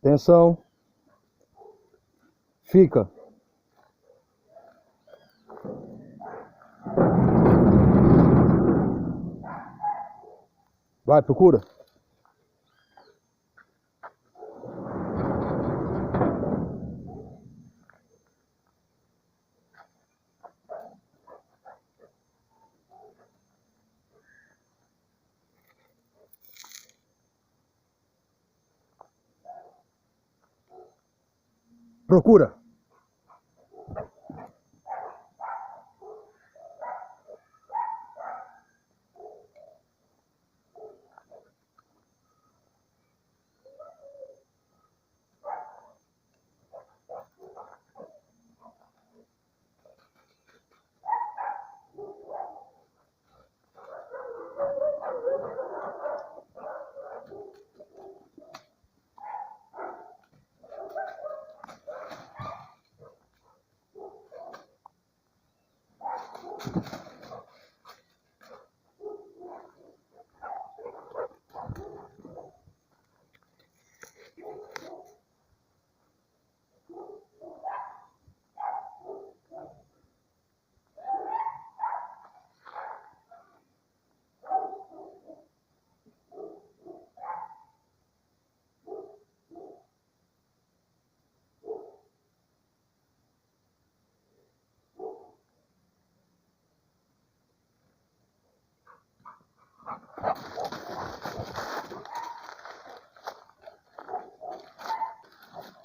Atenção. Fica. Vai, procura. Procura.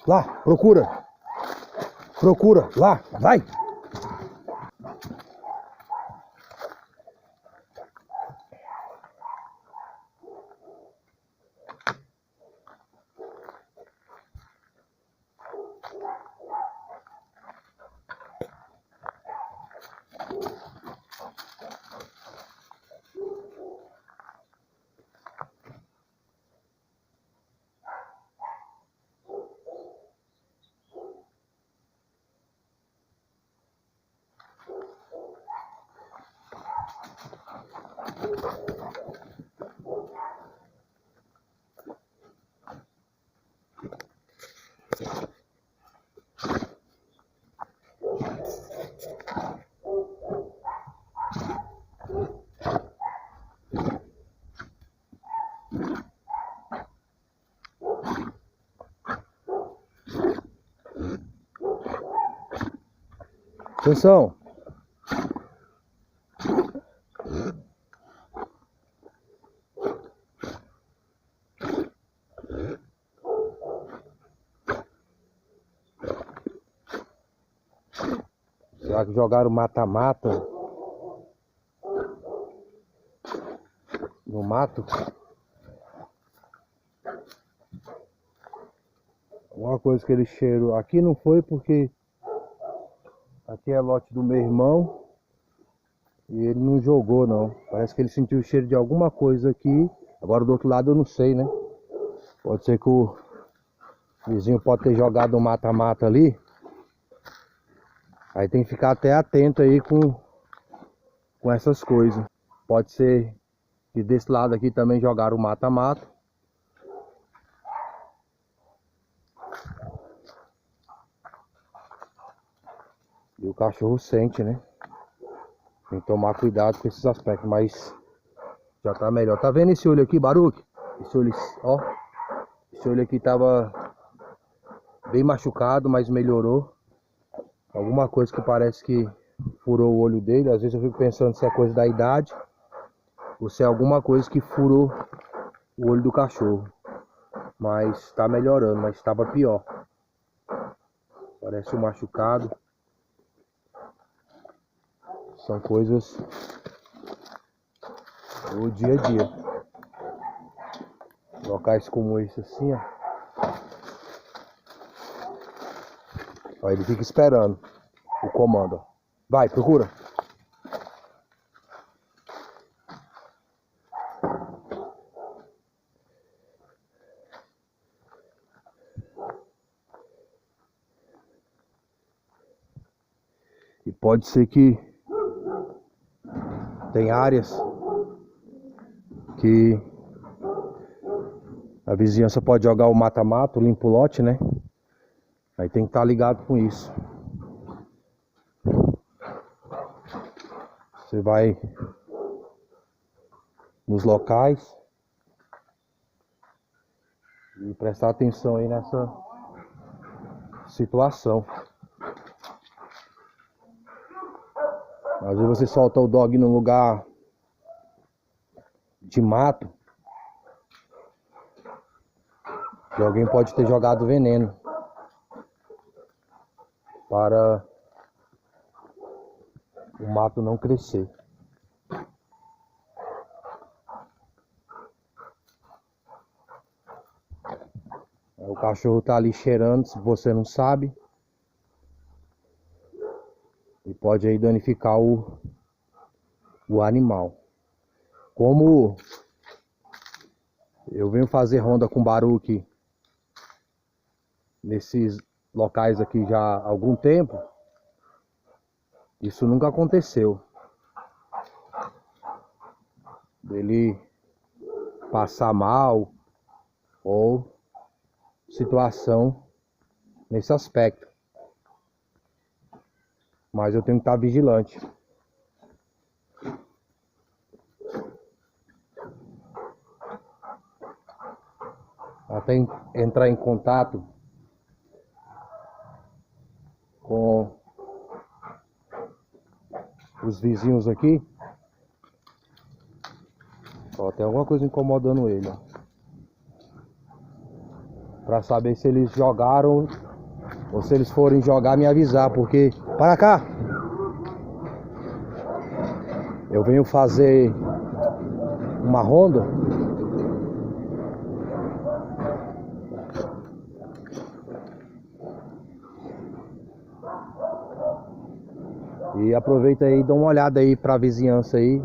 Lá, procura. Procura, lá, vai. Atenção. Será que jogaram mata-mata no mato? Alguma coisa que ele cheirou. Aqui não foi porque aqui é lote do meu irmão e ele não jogou não. Parece que ele sentiu o cheiro de alguma coisa aqui. Agora do outro lado eu não sei, né? Pode ser que o vizinho pode ter jogado um mata-mata ali. Aí tem que ficar até atento aí com essas coisas. Pode ser que desse lado aqui também jogaram o mata-mata. E o cachorro sente, né? Tem que tomar cuidado com esses aspectos, mas já tá melhor. Tá vendo esse olho aqui, Baruque? Esse olho, ó. Esse olho aqui tava bem machucado, mas melhorou. Alguma coisa que parece que furou o olho dele. Às vezes eu fico pensando se é coisa da idade ou se é alguma coisa que furou o olho do cachorro. Mas tá melhorando, mas estava pior. Parece um machucado. São coisas do dia a dia. Locais como esse assim, ó. Ó, ele fica esperando o comando, ó. Vai, procura. E pode ser que tem áreas que A vizinhança pode jogar o mata-mata, o limpo-lote, né? Aí tem que estar ligado com isso. Você vai nos locais e prestar atenção aí nessa situação. Às vezes você solta o dog num lugar de mato e alguém pode ter jogado veneno para o mato não crescer. O cachorro tá ali cheirando, se você não sabe, e pode aí danificar o animal. Como eu venho fazer ronda com Baruque nesses locais aqui já há algum tempo, isso nunca aconteceu. Dele passar mal ou situação nesse aspecto. Mas eu tenho que estar vigilante. Até entrar em contato com os vizinhos aqui. Ó, tem alguma coisa incomodando ele, ó. Pra saber se eles jogaram ou se eles forem jogar, me avisar, porque... Para cá! Eu venho fazer uma ronda. E aproveita aí e dá uma olhada aí pra vizinhança aí,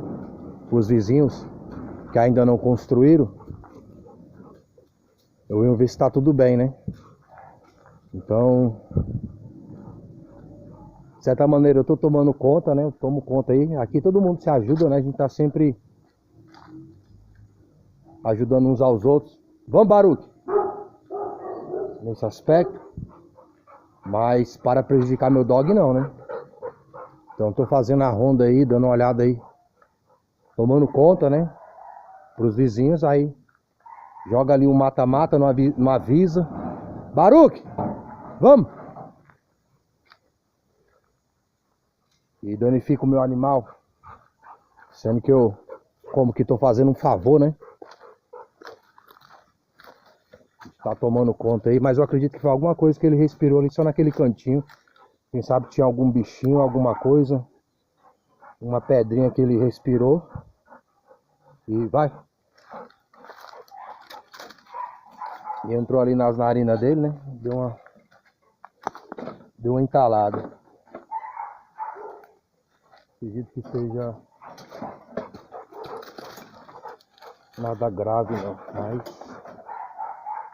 os vizinhos que ainda não construíram. Eu venho ver se tá tudo bem, né? Então, de certa maneira eu tô tomando conta, né? Eu tomo conta aí. Aqui todo mundo se ajuda, né? A gente tá sempre ajudando uns aos outros. Vamos, Baruque! Nesse aspecto. Mas para prejudicar meu dog não, né? Então tô fazendo a ronda aí, dando uma olhada aí. Tomando conta, né? Pros vizinhos aí. Joga ali um mata-mata, não avisa. Baruque! Vamos! E danifica o meu animal. Sendo que eu, como que tô fazendo um favor, né? Tá tomando conta aí, mas eu acredito que foi alguma coisa que ele respirou ali só naquele cantinho. Quem sabe tinha algum bichinho, alguma coisa. Uma pedrinha que ele respirou. E vai. E entrou ali nas narinas dele, né? Deu uma entalada. Acredito que seja nada grave não, mas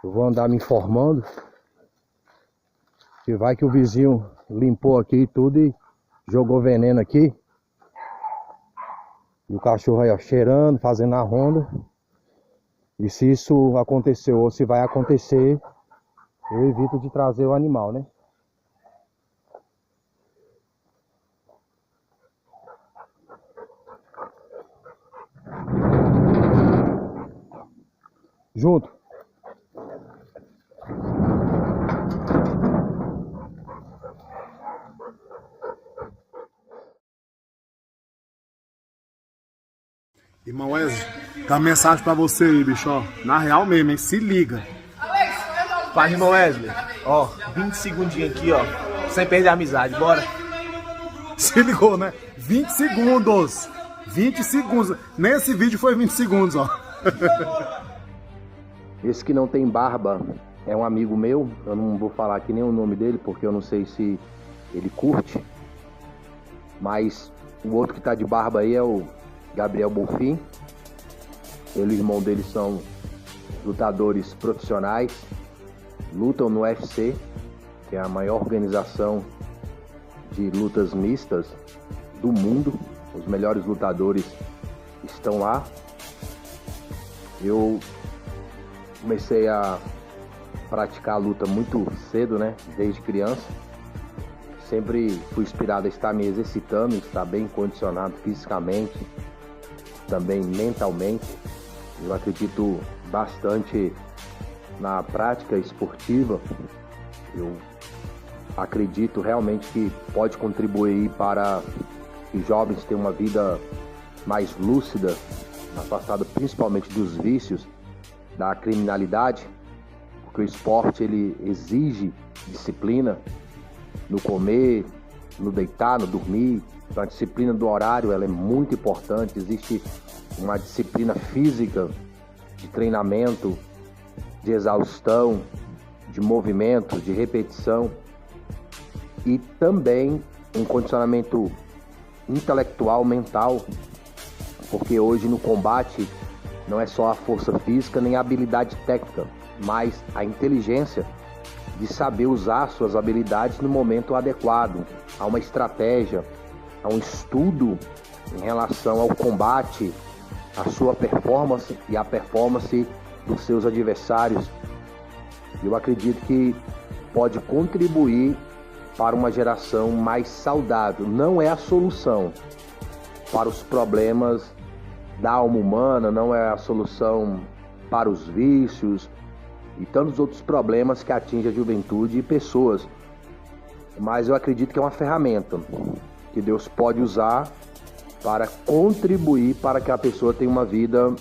eu vou andar me informando. Que vai que o vizinho limpou aqui tudo e jogou veneno aqui. E o cachorro aí, ó, cheirando, fazendo a ronda. E se isso aconteceu ou se vai acontecer, eu evito de trazer o animal, né? Junto. Irmão Wesley, tem uma mensagem pra você aí, bicho, ó. Na real mesmo, hein? Se liga. Fala, irmão Wesley. Ó, 20 segundinhos aqui, ó. Sem perder a amizade, bora. Se ligou, né? 20 segundos. 20 segundos. Nesse vídeo foi 20 segundos, ó. Esse que não tem barba é um amigo meu. Eu não vou falar aqui nem o nome dele, porque eu não sei se ele curte. Mas o outro que tá de barba aí é o Gabriel Bonfim. Ele e o irmão dele são lutadores profissionais, lutam no UFC, que é a maior organização de lutas mistas do mundo. Os melhores lutadores estão lá. Eu comecei a praticar a luta muito cedo, né? Desde criança. Sempre fui inspirado a estar me exercitando, estar bem condicionado fisicamente, também mentalmente. Eu acredito bastante na prática esportiva. Eu acredito realmente que pode contribuir para que os jovens tenham uma vida mais lúcida, afastada principalmente dos vícios, da criminalidade, porque o esporte ele exige disciplina no comer, no deitar, no dormir. Então a disciplina do horário ela é muito importante. Existe uma disciplina física de treinamento, de exaustão, de movimento, de repetição e também um condicionamento intelectual, mental, porque hoje no combate não é só a força física nem a habilidade técnica, mas a inteligência de saber usar suas habilidades no momento adequado. Há uma estratégia, há um estudo em relação ao combate, a sua performance e a performance dos seus adversários. Eu acredito que pode contribuir para uma geração mais saudável. Não é a solução para os problemas da alma humana, não é a solução para os vícios e tantos outros problemas que atingem a juventude e pessoas. Mas eu acredito que é uma ferramenta que Deus pode usar para contribuir para que a pessoa tenha uma vida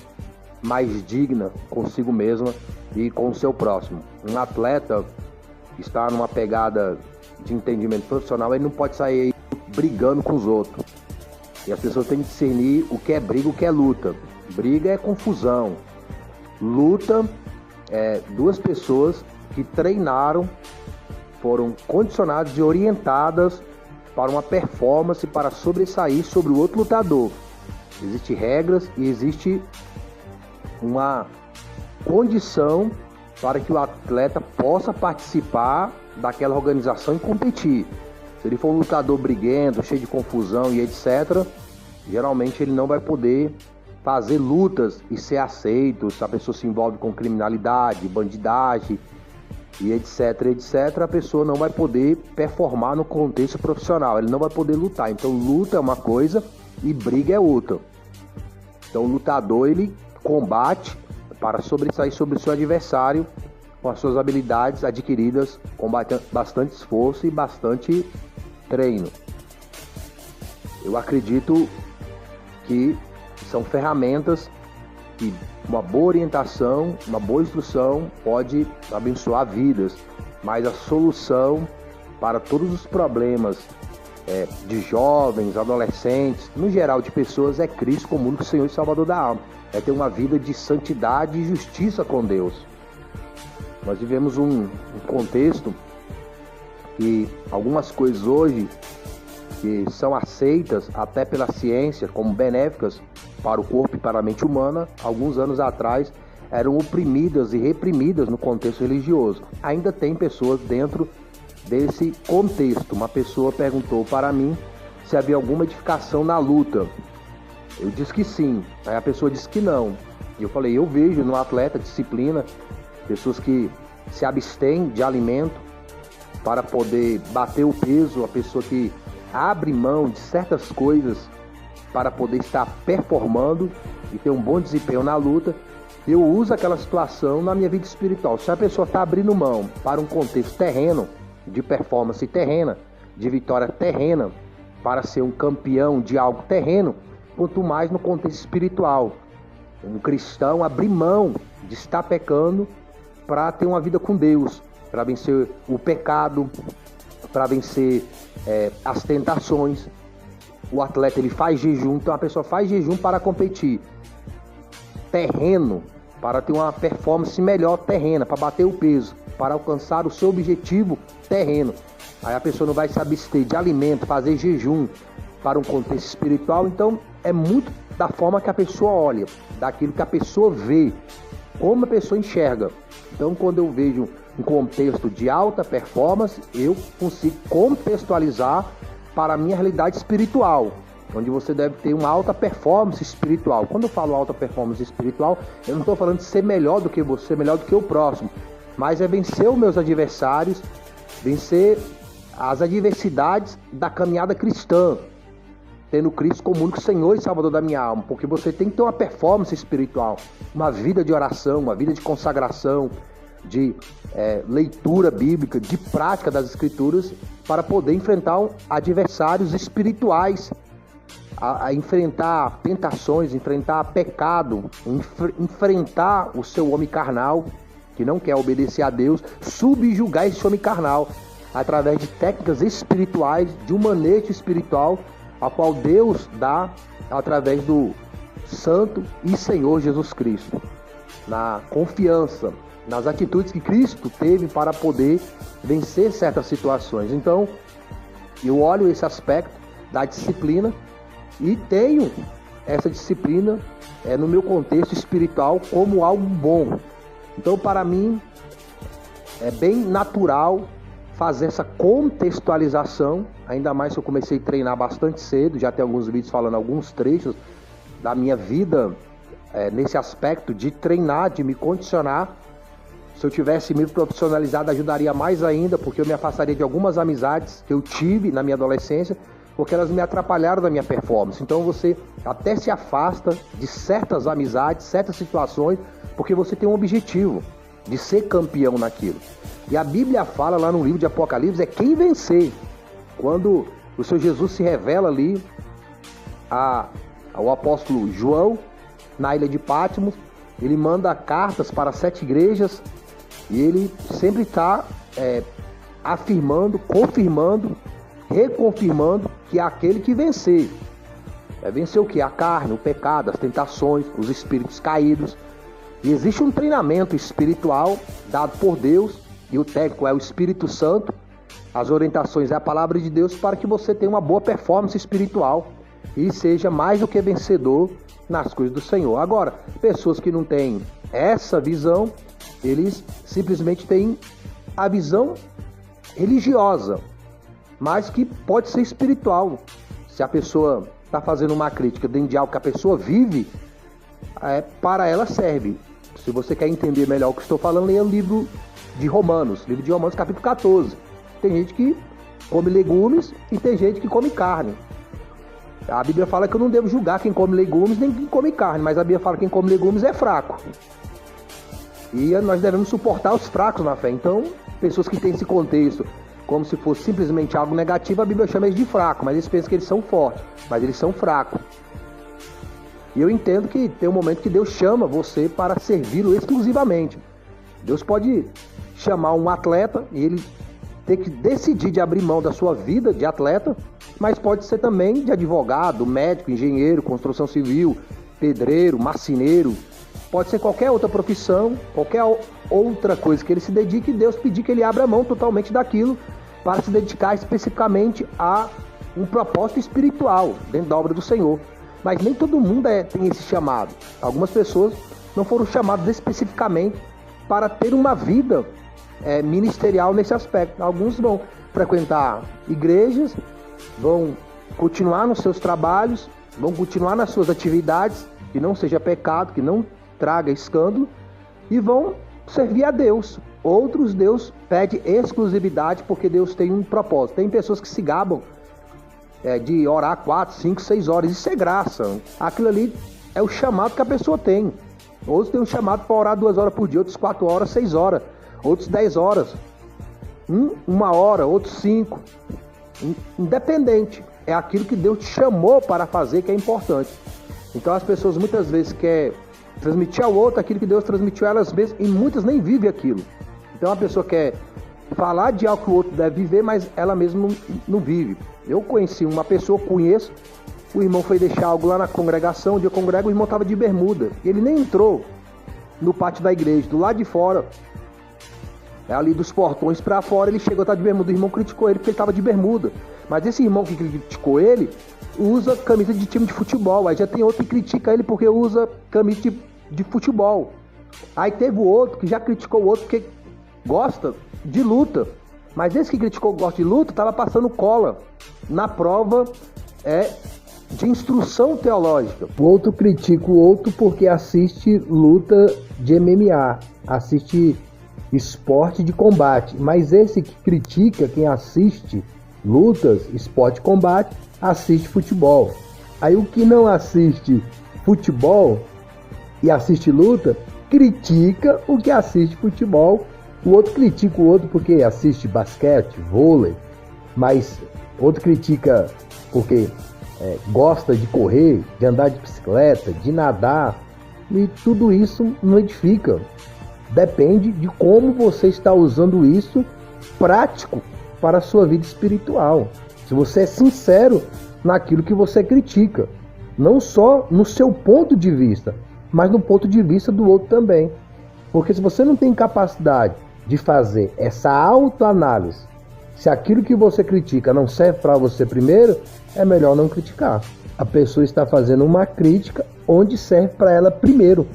mais digna consigo mesma e com o seu próximo. Um atleta que está numa pegada de entendimento profissional, ele não pode sair aí brigando com os outros. E as pessoas têm que discernir o que é briga e o que é luta. Briga é confusão. Luta é duas pessoas que treinaram, foram condicionadas e orientadas para uma performance, para sobressair sobre o outro lutador. Existem regras e existe uma condição para que o atleta possa participar daquela organização e competir. Se ele for um lutador briguento, cheio de confusão e etc., geralmente ele não vai poder fazer lutas e ser aceito. Se a pessoa se envolve com criminalidade, bandidagem e etc, a pessoa não vai poder performar no contexto profissional, ele não vai poder lutar. Então luta é uma coisa e briga é outra. Então o lutador ele combate para sobressair sobre o seu adversário com as suas habilidades adquiridas com bastante esforço e bastante treino. Eu acredito que são ferramentas que uma boa orientação, uma boa instrução pode abençoar vidas, mas a solução para todos os problemas de jovens, adolescentes, no geral de pessoas, é Cristo como único Senhor e Salvador da alma. É ter uma vida de santidade e justiça com Deus. Nós vivemos um contexto que algumas coisas hoje que são aceitas até pela ciência como benéficas para o corpo e para a mente humana, alguns anos atrás eram oprimidas e reprimidas no contexto religioso. Ainda tem pessoas dentro desse contexto. Uma pessoa perguntou para mim se havia alguma edificação na luta. Eu disse que sim, aí a pessoa disse que não. E eu falei, eu vejo no atleta disciplina, pessoas que se abstêm de alimento para poder bater o peso, a pessoa que abre mão de certas coisas para poder estar performando e ter um bom desempenho na luta. Eu uso aquela situação na minha vida espiritual. Se a pessoa está abrindo mão para um contexto terreno, de performance terrena, de vitória terrena, para ser um campeão de algo terreno, quanto mais no contexto espiritual. Um cristão abrir mão de estar pecando para ter uma vida com Deus, para vencer o pecado, para vencer as tentações. O atleta ele faz jejum, então a pessoa faz jejum para competir. Terreno, para ter uma performance melhor terrena, para bater o peso, para alcançar o seu objetivo terreno. Aí a pessoa não vai se abster de alimento, fazer jejum para um contexto espiritual. Então é muito da forma que a pessoa olha, daquilo que a pessoa vê, como a pessoa enxerga. Então quando eu vejo um contexto de alta performance, eu consigo contextualizar para a minha realidade espiritual. onde você deve ter uma alta performance espiritual. Quando eu falo alta performance espiritual, eu não estou falando de ser melhor do que você, melhor do que o próximo, mas é vencer os meus adversários, vencer as adversidades da caminhada cristã, tendo Cristo como único Senhor e Salvador da minha alma, porque você tem que ter uma performance espiritual, uma vida de oração, uma vida de consagração, de leitura bíblica, de prática das Escrituras, para poder enfrentar adversários espirituais, a enfrentar tentações, enfrentar pecado, enfrentar o seu homem carnal, que não quer obedecer a Deus, subjugar esse homem carnal, através de técnicas espirituais, de um manejo espiritual, a qual Deus dá através do Santo e Senhor Jesus Cristo, na confiança, nas atitudes que Cristo teve para poder vencer certas situações. Então, eu olho esse aspecto da disciplina e tenho essa disciplina no meu contexto espiritual como algo bom. Então, para mim, é bem natural fazer essa contextualização, ainda mais que eu comecei a treinar bastante cedo, já tem alguns vídeos falando alguns trechos da minha vida nesse aspecto de treinar, de me condicionar. Se eu tivesse me profissionalizado, ajudaria mais ainda, porque eu me afastaria de algumas amizades que eu tive na minha adolescência, porque elas me atrapalharam da minha performance. Então você até se afasta de certas amizades, certas situações, porque você tem um objetivo de ser campeão naquilo. E a Bíblia fala lá no livro de Apocalipse, quem vencer. Quando o Senhor Jesus se revela ali ao apóstolo João, na ilha de Patmos, ele manda cartas para 7 igrejas, e ele sempre está afirmando, confirmando, reconfirmando que é aquele que vencer. Vencer o que? A carne, o pecado, as tentações, os espíritos caídos. E existe um treinamento espiritual dado por Deus, e o técnico é o Espírito Santo. As orientações é a palavra de Deus para que você tenha uma boa performance espiritual e seja mais do que vencedor nas coisas do Senhor. Agora, pessoas que não têm essa visão, eles simplesmente têm a visão religiosa, mas que pode ser espiritual. Se a pessoa está fazendo uma crítica dentro de algo que a pessoa vive, para ela serve. Se você quer entender melhor o que estou falando, leia o livro de Romanos capítulo 14. Tem gente que come legumes e tem gente que come carne. A Bíblia fala que eu não devo julgar quem come legumes nem quem come carne, mas a Bíblia fala que quem come legumes é fraco. E nós devemos suportar os fracos na fé. Então, pessoas que têm esse contexto como se fosse simplesmente algo negativo, a Bíblia chama eles de fraco, mas eles pensam que eles são fortes, mas eles são fracos. E eu entendo que tem um momento que Deus chama você para servi-lo exclusivamente. Deus pode chamar um atleta e ele ter que decidir de abrir mão da sua vida de atleta, mas pode ser também de advogado, médico, engenheiro, construção civil, pedreiro, marceneiro. Pode ser qualquer outra profissão, qualquer outra coisa que ele se dedique, e Deus pedir que ele abra mão totalmente daquilo para se dedicar especificamente a um propósito espiritual dentro da obra do Senhor. Mas nem todo mundo tem esse chamado. Algumas pessoas não foram chamadas especificamente para ter uma vida ministerial nesse aspecto. Alguns vão frequentar igrejas, vão continuar nos seus trabalhos, vão continuar nas suas atividades, que não seja pecado, que não traga escândalo, e vão servir a Deus. Outros, Deus pede exclusividade porque Deus tem um propósito. Tem pessoas que se gabam de orar 4, 5, 6 horas. Isso é graça. Aquilo ali é o chamado que a pessoa tem. Outros têm um chamado para orar 2 horas por dia, outros 4 horas, 6 horas, outros 10 horas, 1 hora, outros 5. Independente. É aquilo que Deus te chamou para fazer que é importante. Então as pessoas muitas vezes querem transmitir ao outro aquilo que Deus transmitiu a elas mesmas, e muitas nem vivem aquilo. Então a pessoa quer falar de algo que o outro deve viver, mas ela mesma não vive. Eu conheci uma pessoa, conheço, o irmão foi deixar algo lá na congregação, onde eu congrego, o irmão estava de bermuda. Ele nem entrou no pátio da igreja, do lado de fora, ali dos portões para fora, ele chegou a estar de bermuda. O irmão criticou ele porque ele estava de bermuda. Mas esse irmão que criticou ele usa camisa de time de futebol. Aí já tem outro que critica ele porque usa camisa de futebol. Aí teve o outro que já criticou o outro porque gosta de luta. Mas esse que criticou o gosto de luta estava passando cola na prova de instrução teológica. O outro critica o outro porque assiste luta de MMA, assiste esporte de combate. Mas esse que critica quem assiste lutas, esporte de combate, assiste futebol. Aí o que não assiste futebol e assiste luta, critica o que assiste futebol. O outro critica o outro porque assiste basquete, vôlei, mas outro critica porque gosta de correr, de andar de bicicleta, de nadar, e tudo isso não edifica. Depende de como você está usando isso prático para a sua vida espiritual. Se você é sincero naquilo que você critica, não só no seu ponto de vista, mas no ponto de vista do outro também. Porque se você não tem capacidade de fazer essa autoanálise, se aquilo que você critica não serve para você primeiro, é melhor não criticar. A pessoa está fazendo uma crítica onde serve para ela primeiro.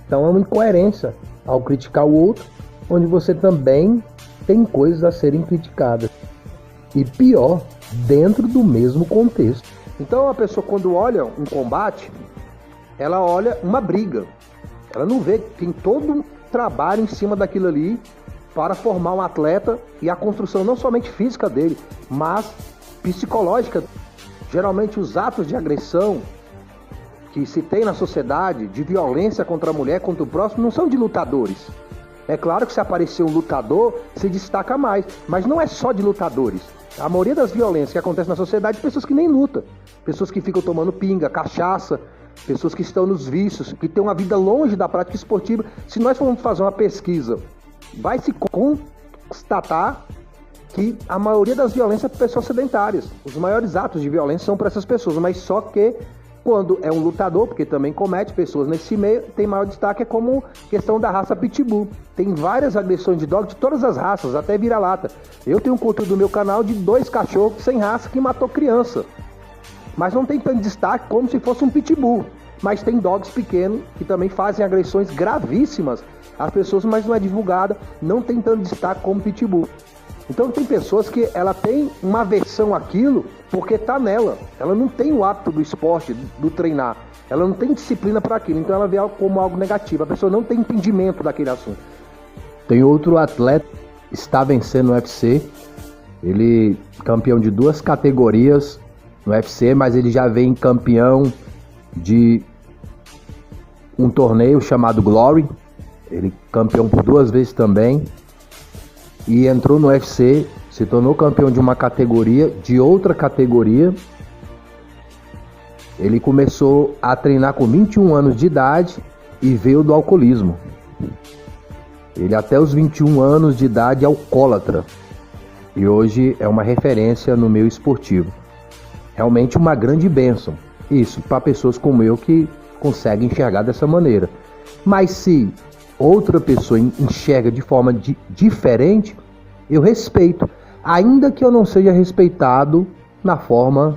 Então é uma incoerência ao criticar o outro, onde você também tem coisas a serem criticadas. E pior, dentro do mesmo contexto. Então a pessoa, quando olha um combate, ela olha uma briga. Ela não vê que tem todo um trabalho em cima daquilo ali para formar um atleta e a construção não somente física dele, mas psicológica. Geralmente os atos de agressão que se tem na sociedade, de violência contra a mulher, contra o próximo, não são de lutadores. É claro que se aparecer um lutador, se destaca mais, mas não é só de lutadores. A maioria das violências que acontecem na sociedade é pessoas que nem lutam, pessoas que ficam tomando pinga, cachaça, pessoas que estão nos vícios, que têm uma vida longe da prática esportiva. Se nós formos fazer uma pesquisa, vai se constatar que a maioria das violências é para pessoas sedentárias. Os maiores atos de violência são para essas pessoas, mas só que quando é um lutador, porque também comete pessoas nesse meio, tem maior destaque, é como questão da raça Pitbull. Tem várias agressões de dog de todas as raças, até vira-lata. Eu tenho um conteúdo no meu canal de 2 cachorros sem raça que matou criança. Mas não tem tanto destaque como se fosse um Pitbull. Mas tem dogs pequenos que também fazem agressões gravíssimas às pessoas, mas não é divulgada, não tem tanto destaque como Pitbull. Então tem pessoas que ela tem uma aversão àquilo porque está nela. Ela não tem o hábito do esporte, do treinar. Ela não tem disciplina para aquilo, então ela vê algo como algo negativo. A pessoa não tem entendimento daquele assunto. Tem outro atleta que está vencendo no UFC. Ele é campeão de 2 categorias no UFC, mas ele já vem campeão de um torneio chamado Glory. Ele é campeão por 2 vezes também. E entrou no UFC, se tornou campeão de uma categoria, de outra categoria. Ele começou a treinar com 21 anos de idade e veio do alcoolismo. Ele até os 21 anos de idade é alcoólatra. E hoje é uma referência no meio esportivo. Realmente uma grande bênção. Isso para pessoas como eu que conseguem enxergar dessa maneira. Mas se outra pessoa enxerga de forma diferente, eu respeito, ainda que eu não seja respeitado na forma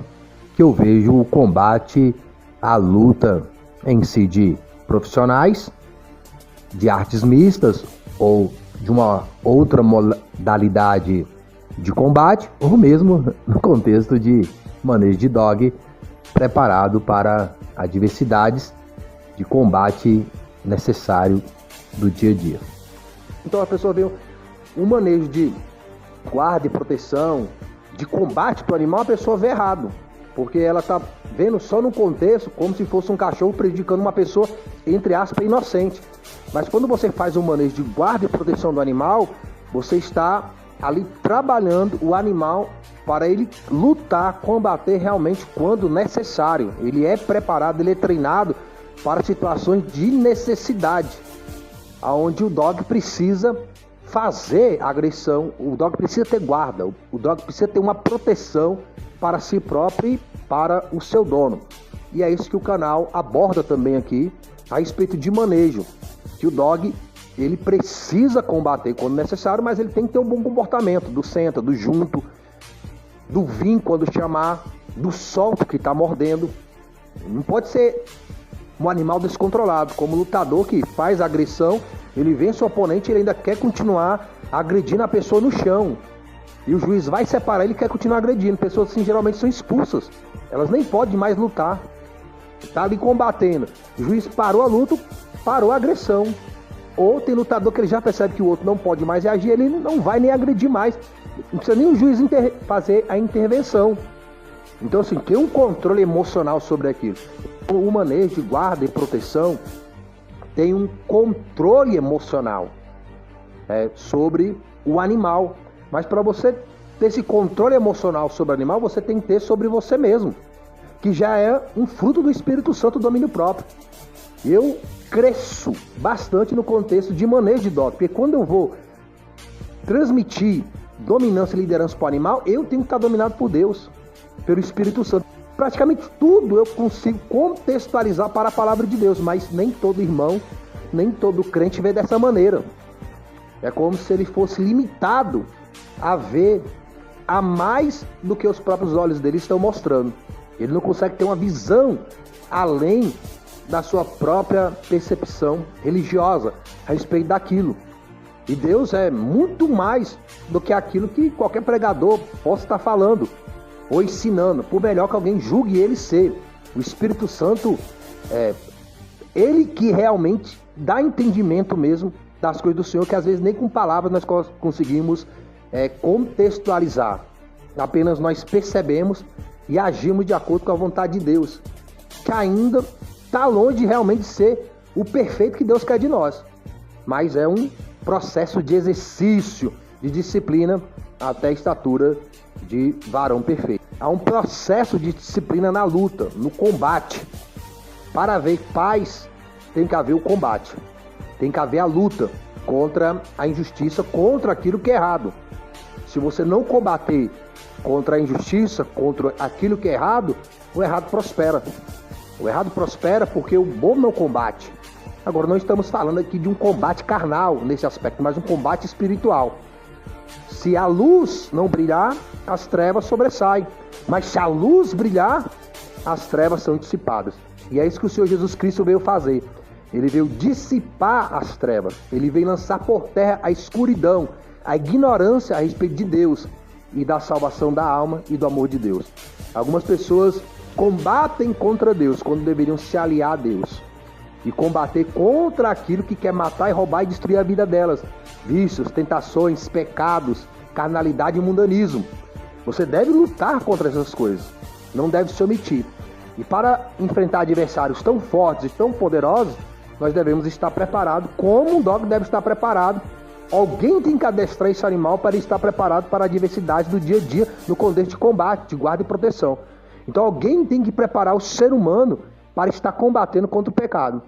que eu vejo o combate, a luta em si de profissionais, de artes mistas ou de uma outra modalidade de combate, ou mesmo no contexto de manejo de dog preparado para adversidades de combate necessário do dia a dia. Então a pessoa vê um manejo de guarda e proteção, de combate para o animal, a pessoa vê errado, porque ela está vendo só no contexto como se fosse um cachorro prejudicando uma pessoa, entre aspas, inocente. Mas quando você faz um manejo de guarda e proteção do animal, você está ali trabalhando o animal para ele lutar, combater realmente quando necessário. Ele é preparado, ele é treinado para situações de necessidade, onde o dog precisa fazer agressão, o dog precisa ter guarda, o dog precisa ter uma proteção para si próprio e para o seu dono. E é isso que o canal aborda também aqui, a respeito de manejo, que o dog ele precisa combater quando necessário, mas ele tem que ter um bom comportamento, do senta, do junto, do vir quando chamar, do solto que está mordendo. Não pode ser um animal descontrolado, como o lutador que faz agressão, ele vence o oponente e ele ainda quer continuar agredindo a pessoa no chão. E o juiz vai separar, ele quer continuar agredindo. Pessoas assim geralmente são expulsas. Elas nem podem mais lutar. Tá ali combatendo. O juiz parou a luta, parou a agressão. Ou tem lutador que ele já percebe que o outro não pode mais reagir, ele não vai nem agredir mais. Não precisa nem o juiz fazer a intervenção. Então, assim, tem um controle emocional sobre aquilo. O manejo de guarda e proteção tem um controle emocional sobre o animal. Mas para você ter esse controle emocional sobre o animal, você tem que ter sobre você mesmo, que já é um fruto do Espírito Santo, do domínio próprio. Eu cresço bastante no contexto de manejo de dog, porque quando eu vou transmitir dominância e liderança para o animal, eu tenho que estar dominado por Deus, pelo Espírito Santo. Praticamente tudo eu consigo contextualizar para a palavra de Deus, mas nem todo irmão, nem todo crente vê dessa maneira. É como se ele fosse limitado a ver a mais do que os próprios olhos dele estão mostrando. Ele não consegue ter uma visão além da sua própria percepção religiosa a respeito daquilo. E Deus é muito mais do que aquilo que qualquer pregador possa estar falando ou ensinando, por melhor que alguém julgue ele ser. O Espírito Santo é ele que realmente dá entendimento mesmo das coisas do Senhor, que às vezes nem com palavras nós conseguimos contextualizar. Apenas nós percebemos e agimos de acordo com a vontade de Deus, que ainda está longe de realmente ser o perfeito que Deus quer de nós. Mas é um processo de exercício, de disciplina, até a estatura de varão perfeito. Há um processo de disciplina na luta, no combate. Para haver paz, tem que haver o combate. Tem que haver a luta contra a injustiça, contra aquilo que é errado. Se você não combater contra a injustiça, contra aquilo que é errado, o errado prospera. O errado prospera porque o bom não combate. Agora, não estamos falando aqui de um combate carnal nesse aspecto, mas um combate espiritual. Se a luz não brilhar, as trevas sobressaem. Mas se a luz brilhar, as trevas são dissipadas. E é isso que o Senhor Jesus Cristo veio fazer. Ele veio dissipar as trevas. Ele veio lançar por terra a escuridão, a ignorância a respeito de Deus e da salvação da alma e do amor de Deus. Algumas pessoas combatem contra Deus quando deveriam se aliar a Deus e combater contra aquilo que quer matar e roubar e destruir a vida delas. Vícios, tentações, pecados, carnalidade e mundanismo. Você deve lutar contra essas coisas, não deve se omitir. E para enfrentar adversários tão fortes e tão poderosos, nós devemos estar preparados, como um dog deve estar preparado. Alguém tem que adestrar esse animal para estar preparado para a adversidade do dia a dia, no contexto de combate, de guarda e proteção. Então alguém tem que preparar o ser humano para estar combatendo contra o pecado.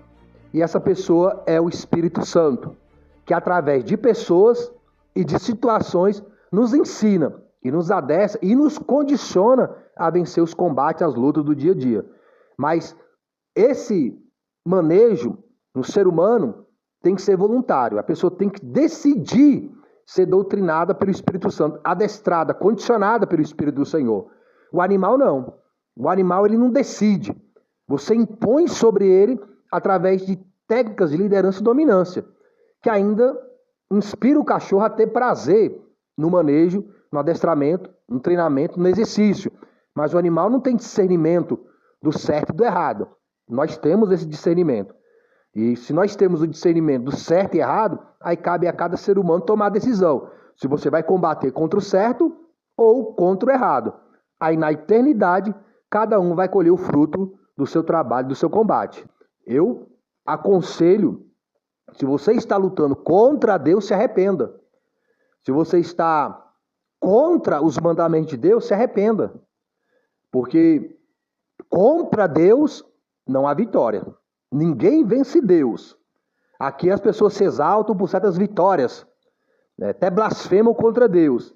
E essa pessoa é o Espírito Santo, que através de pessoas e de situações nos ensina e nos adestra e nos condiciona a vencer os combates, as lutas do dia a dia. Mas esse manejo no ser humano tem que ser voluntário. A pessoa tem que decidir ser doutrinada pelo Espírito Santo, adestrada, condicionada pelo Espírito do Senhor. O animal não. O animal ele não decide. Você impõe sobre ele através de técnicas de liderança e dominância, que ainda inspira o cachorro a ter prazer no manejo, no adestramento, no treinamento, no exercício. Mas o animal não tem discernimento do certo e do errado. Nós temos esse discernimento. E se nós temos o discernimento do certo e errado, aí cabe a cada ser humano tomar a decisão. Se você vai combater contra o certo ou contra o errado. Aí na eternidade, cada um vai colher o fruto do seu trabalho, do seu combate. Eu aconselho, se você está lutando contra Deus, se arrependa. Se você está contra os mandamentos de Deus, se arrependa. Porque contra Deus não há vitória. Ninguém vence Deus. Aqui as pessoas se exaltam por certas vitórias, até blasfemam contra Deus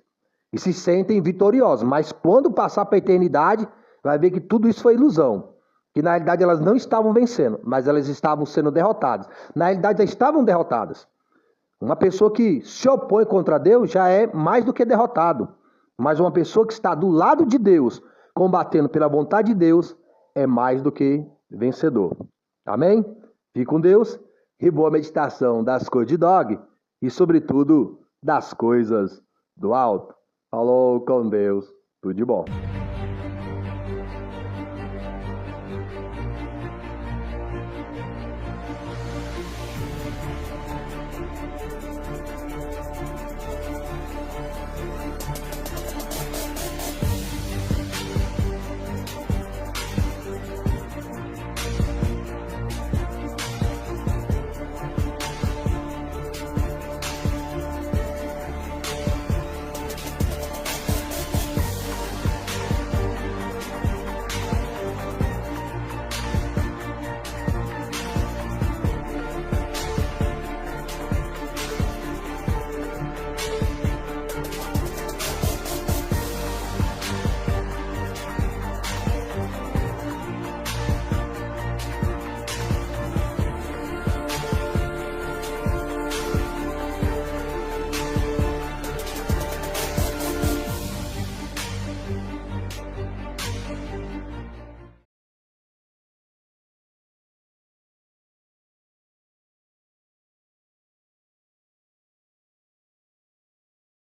e se sentem vitoriosos. Mas quando passar para a eternidade, vai ver que tudo isso foi ilusão. Que na realidade elas não estavam vencendo, mas elas estavam sendo derrotadas. Na realidade elas estavam derrotadas. Uma pessoa que se opõe contra Deus já é mais do que derrotado. Mas uma pessoa que está do lado de Deus, combatendo pela vontade de Deus, é mais do que vencedor. Amém? Fique com Deus e boa meditação das coisas de dog e, sobretudo, das coisas do alto. Falou com Deus. Tudo de bom.